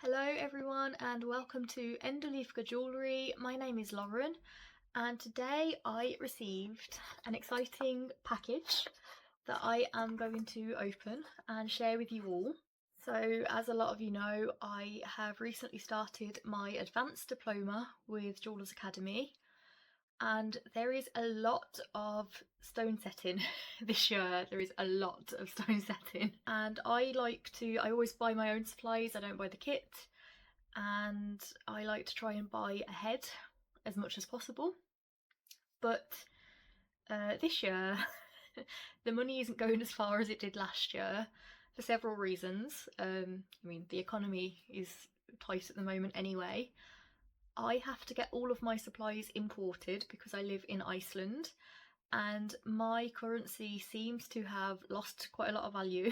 Hello everyone and welcome to Endolifka Jewellery. My name is Lauren and today I received an exciting package that I am going to open and share with you all. So as a lot of you know, I have recently started my advanced diploma with Jewellers Academy, and there is a lot of stone setting this year. There is a lot of stone setting, and I always buy my own supplies. I don't buy the kit, and I like to try and buy ahead as much as possible. But this year the money isn't going as far as it did last year for several reasons. I mean, the economy is tight at the moment anyway. I have to get all of my supplies imported because I live in Iceland, and my currency seems to have lost quite a lot of value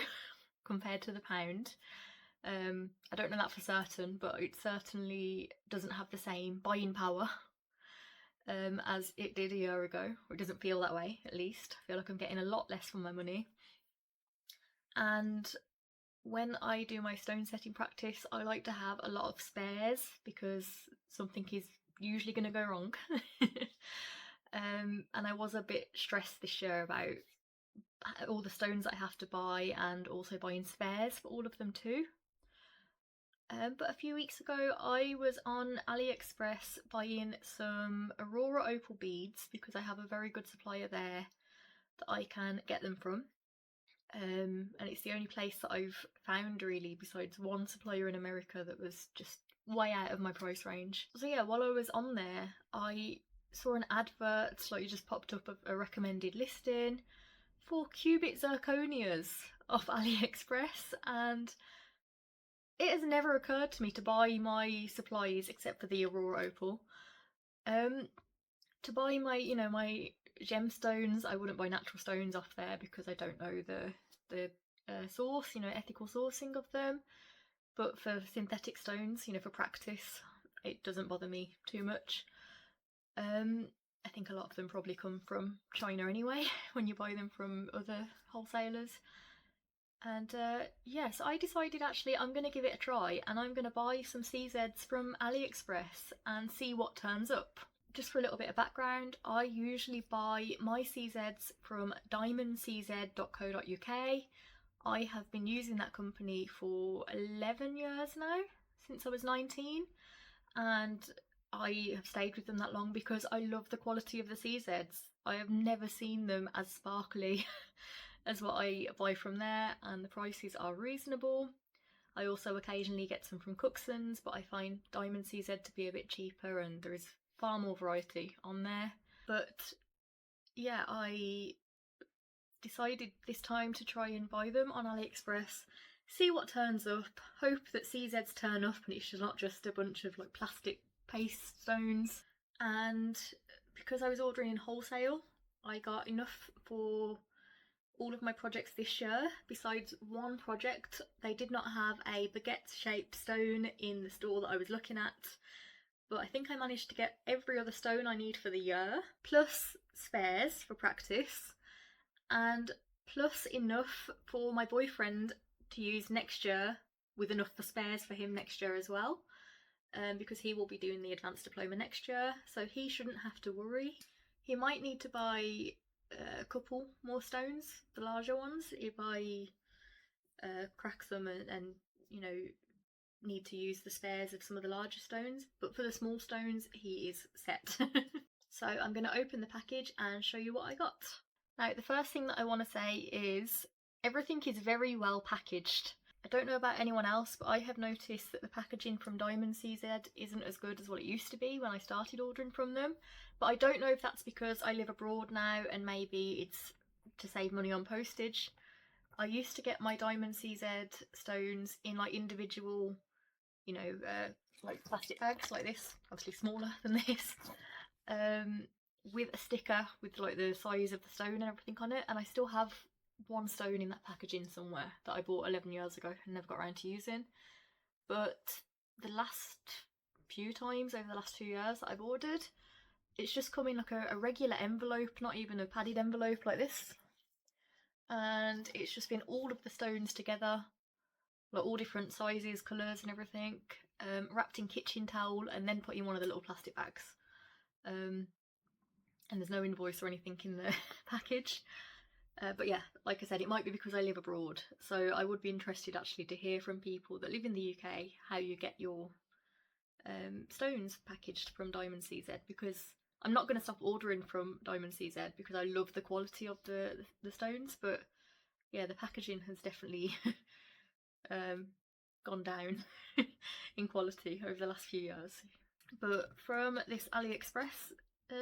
compared to the pound. I don't know that for certain, but it certainly doesn't have the same buying power as it did a year ago. Or it doesn't feel that way, at least. I feel like I'm getting a lot less for my money. And when I do my stone setting practice, I like to have a lot of spares because something is usually going to go wrong. And I was a bit stressed this year about all the stones that I have to buy and also buying spares for all of them too. But a few weeks ago I was on AliExpress buying some Aurora opal beads because I have a very good supplier there that I can get them from. And it's the only place that I've found really, besides one supplier in America that was just way out of my price range. So yeah, while I was on there I saw an advert, like, just popped up, of a recommended listing for cubic zirconias off AliExpress, and it has never occurred to me to buy my supplies except for the Aurora opal. To buy my gemstones, I wouldn't buy natural stones off there because I don't know the source, ethical sourcing of them. But for synthetic stones, for practice, it doesn't bother me too much. I think a lot of them probably come from China anyway when you buy them from other wholesalers. And yes, I decided actually I'm going to give it a try, and I'm going to buy some CZs from AliExpress and see what turns up. Just for a little bit of background, I usually buy my CZs from diamondcz.co.uk. I have been using that company for 11 years now, since I was 19, and I have stayed with them that long because I love the quality of the CZs. I have never seen them as sparkly as what I buy from there, and the prices are reasonable. I also occasionally get some from Cookson's, but I find Diamond CZ to be a bit cheaper and there is far more variety on there. But yeah, I decided this time to try and buy them on AliExpress, see what turns up, hope that CZs turn up and it's not just a bunch of like plastic paste stones. And because I was ordering in wholesale, I got enough for all of my projects this year. Besides one project, they did not have a baguette shaped stone in the store that I was looking at, but I think I managed to get every other stone I need for the year, plus spares for practice, and plus enough for my boyfriend to use next year, with enough for spares for him next year as well, because he will be doing the advanced diploma next year, so he shouldn't have to worry. He might need to buy a couple more stones, the larger ones, if I crack them and need to use the spares of some of the larger stones, but for the small stones he is set. So I'm going to open the package and show you what I got. Now, the first thing that I want to say is everything is very well packaged. I don't know about anyone else, but I have noticed that the packaging from Diamond CZ isn't as good as what it used to be when I started ordering from them. But I don't know if that's because I live abroad now and maybe it's to save money on postage. I used to get my Diamond CZ stones in like individual, like plastic bags like this, obviously smaller than this, with a sticker with like the size of the stone and everything on it, and I still have one stone in that packaging somewhere that I bought 11 years ago and never got around to using. But the last few times over the last 2 years that I've ordered, it's just come in like a regular envelope, not even a padded envelope like this, and it's just been all of the stones together like all different sizes, colours and everything, wrapped in kitchen towel and then put in one of the little plastic bags. And there's no invoice or anything in the package. But yeah, like I said, it might be because I live abroad, so I would be interested actually to hear from people that live in the UK how you get your stones packaged from Diamond CZ, because I'm not going to stop ordering from Diamond CZ because I love the quality of the stones, but yeah, the packaging has definitely gone down in quality over the last few years. But from this AliExpress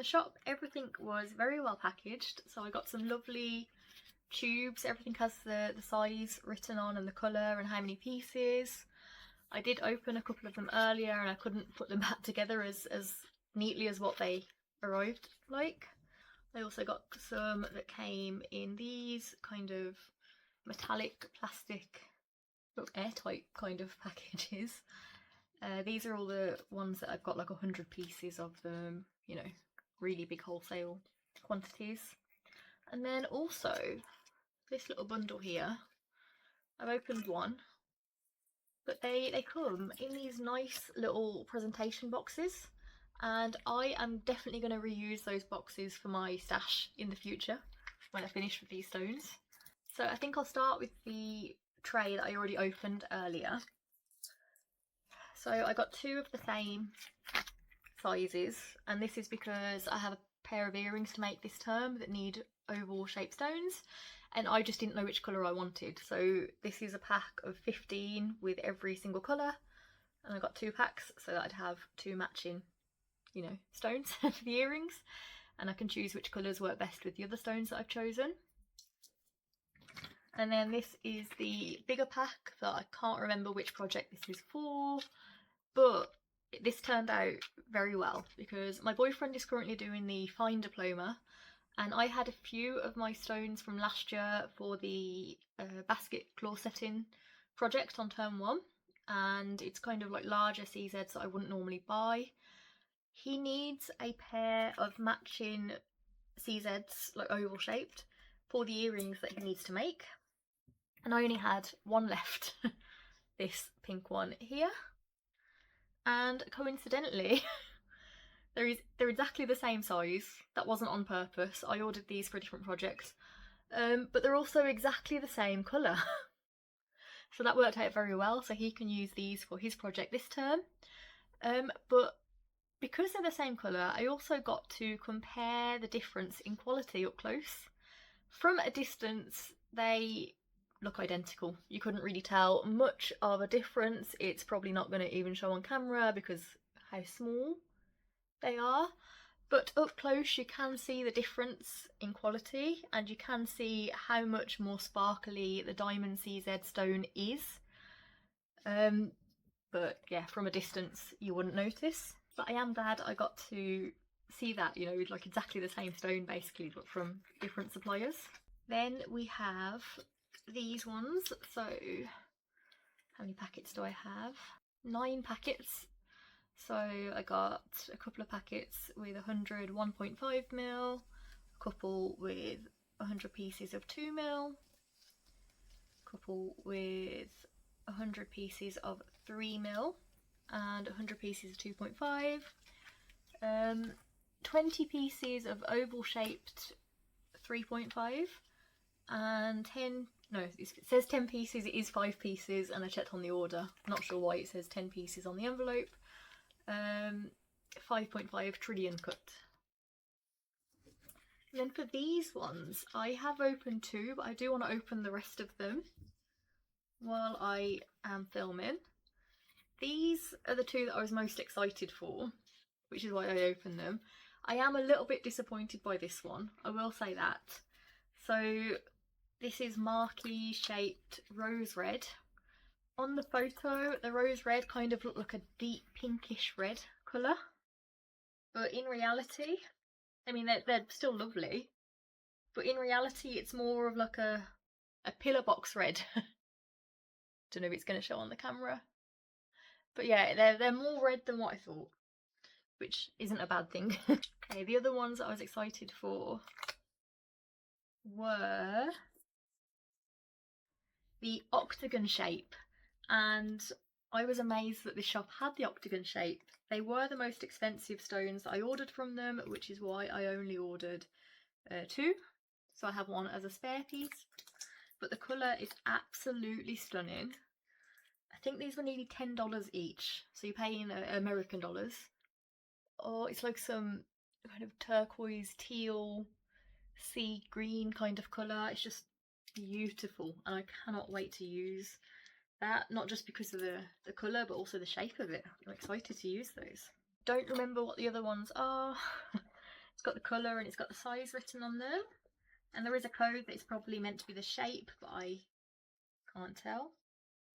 shop, everything was very well packaged, so I got some lovely tubes. Everything has the size written on and the colour and how many pieces. I did open a couple of them earlier and I couldn't put them back together as neatly as what they arrived like. I also got some that came in these kind of metallic plastic, airtight kind of packages. These are all the ones that I've got like 100 pieces of them, you know, really big wholesale quantities. And then also this little bundle here, I've opened one, but they come in these nice little presentation boxes, and I am definitely going to reuse those boxes for my stash in the future when I finish with these stones. So I think I'll start with the tray that I already opened earlier. So I got two of the same sizes, and this is because I have a pair of earrings to make this term that need oval shaped stones, and I just didn't know which colour I wanted. So this is a pack of 15 with every single colour, and I got 2 packs so that I'd have 2 matching, you know, stones for the earrings, and I can choose which colours work best with the other stones that I've chosen. And then this is the bigger pack that I can't remember which project this is for, but this turned out very well because my boyfriend is currently doing the Fine Diploma, and I had a few of my stones from last year for the basket claw setting project on term 1, and it's kind of like larger CZs that I wouldn't normally buy. He needs a pair of matching CZs, like oval shaped, for the earrings that he needs to make, and I only had one left, this pink one here, and coincidentally they're exactly the same size. That wasn't on purpose, I ordered these for different projects, but they're also exactly the same colour. So that worked out very well, so he can use these for his project this term. But because they're the same colour, I also got to compare the difference in quality up close. From a distance, they look identical. You couldn't really tell much of a difference. It's probably not going to even show on camera because how small they are. But up close you can see the difference in quality, and you can see how much more sparkly the Diamond CZ stone is. But yeah, from a distance you wouldn't notice. But I am glad I got to see that, you know, like exactly the same stone basically, but from different suppliers. Then we have these ones. So how many packets do I have? 9 packets. So I got a couple of packets with 100 1.5mm, a couple with 100 pieces of 2mm, a couple with 100 pieces of 3mm, and 100 pieces of 2.5, 20 pieces of oval shaped 3.5, and 10, no, it says 10 pieces, it is 5 pieces, and I checked on the order, not sure why it says 10 pieces on the envelope. 5.5 trillion cut. And then for these ones, I have opened 2, but I do want to open the rest of them while I am filming. These are the 2 that I was most excited for, which is why I opened them. I am a little bit disappointed by this one, I will say that. So this is marquee shaped rose red. On the photo, the rose red kind of looked like a deep pinkish red colour, but in reality, I mean, they're still lovely, but in reality it's more of like a pillar box red. Don't know if it's going to show on the camera, but yeah, they're more red than what I thought, which isn't a bad thing. Okay, the other ones that I was excited for were the octagon shape and I was amazed that this shop had the octagon shape. They were the most expensive stones that I ordered from them, which is why I only ordered 2. So I have one as a spare piece. But the colour is absolutely stunning. I think these were nearly $10 each. So you're paying American dollars. Oh, it's like some kind of turquoise, teal, sea green kind of colour. It's just beautiful, and I cannot wait to use that, not just because of the colour but also the shape of it. I'm excited to use those. Don't remember what the other ones are. It's got the colour and it's got the size written on them, and there is a code that is probably meant to be the shape, but I can't tell.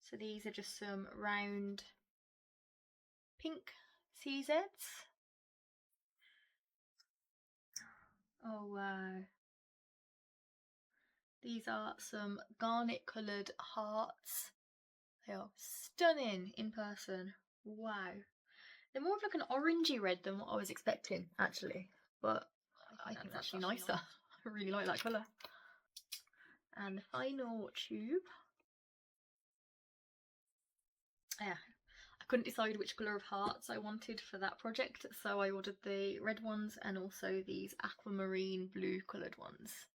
So these are just some round pink CZs. Oh wow. These are some garnet coloured hearts. They are stunning in person. Wow. They're more of like an orangey red than what I was expecting, actually. But I think it's actually nicer. I really like that colour. And the final tube. Yeah, I couldn't decide which colour of hearts I wanted for that project, so I ordered the red ones and also these aquamarine blue coloured ones.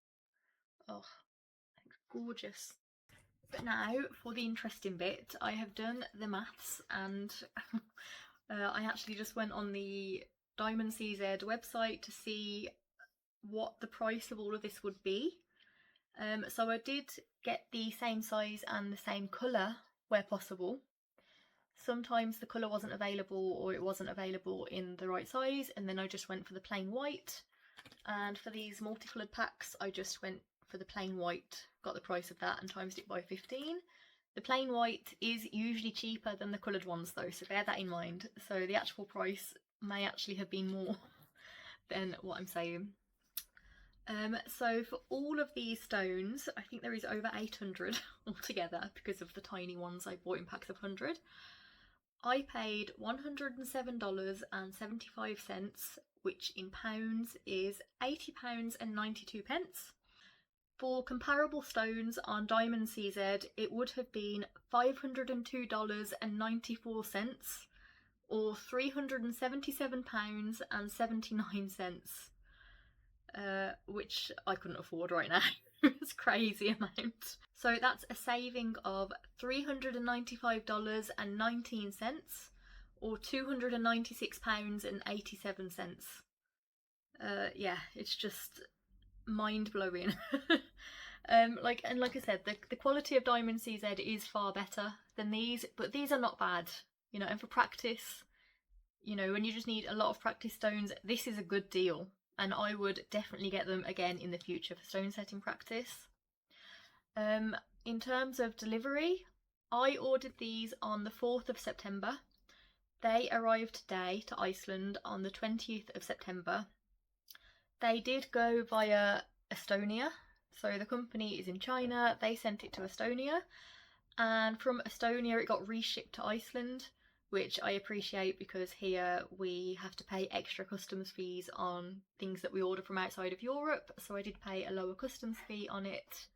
Oh, gorgeous. But now for the interesting bit. I have done the maths, and I actually just went on the Diamond CZ website to see what the price of all of this would be. So I did get the same size and the same colour where possible. Sometimes the colour wasn't available, or it wasn't available in the right size, and then I just went for the plain white. And for these multicoloured packs I just went for the plain white, got the price of that and times it by 15. The plain white is usually cheaper than the coloured ones though, so bear that in mind. So the actual price may actually have been more than what I'm saying. So for all of these stones, I think there is over 800 altogether because of the tiny ones I bought in packs of 100. I paid $107.75, which in pounds is £80.92. For comparable stones on Diamond CZ, it would have been $502.94, or £377.79. Which I couldn't afford right now. It's a crazy amount. So that's a saving of $395.19, or £296.87. Yeah, it's just mind-blowing. Like I said, the quality of Diamond CZ is far better than these, but these are not bad, you know, and for practice, you know, when you just need a lot of practice stones, this is a good deal. And I would definitely get them again in the future for stone setting practice. In terms of delivery, I ordered these on the 4th of September. They arrived today to Iceland on the 20th of September. They did go via Estonia, so the company is in China. They sent it to Estonia, and from Estonia it got reshipped to Iceland, which I appreciate because here we have to pay extra customs fees on things that we order from outside of Europe, so I did pay a lower customs fee on it.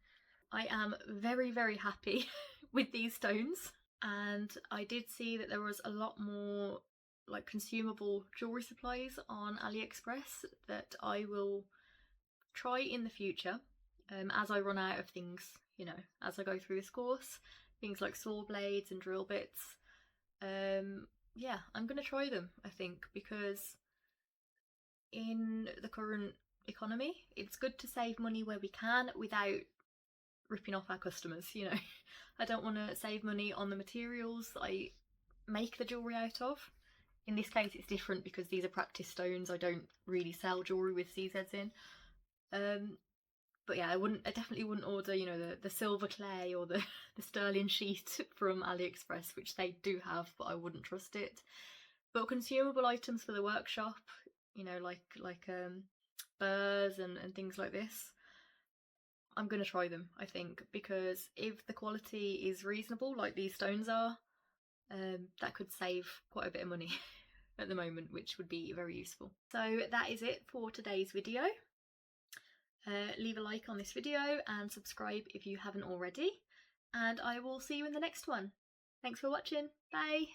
I am very, very happy with these stones, and I did see that there was a lot more like consumable jewellery supplies on AliExpress that I will try in the future, as I run out of things, you know, as I go through this course, things like saw blades and drill bits. Yeah, I'm gonna try them, I think, because in the current economy it's good to save money where we can without ripping off our customers, you know. I don't want to save money on the materials that I make the jewellery out of. In this case it's different because these are practice stones. I don't really sell jewellery with CZs in. But yeah, I definitely wouldn't order, you know, the silver clay or the sterling sheet from AliExpress, which they do have, but I wouldn't trust it. But consumable items for the workshop, you know, like burrs and things like this, I'm gonna try them, I think, because if the quality is reasonable, like these stones are, that could save quite a bit of money at the moment, which would be very useful. So that is it for today's video. Leave a like on this video and subscribe if you haven't already, and I will see you in the next one. Thanks for watching. Bye.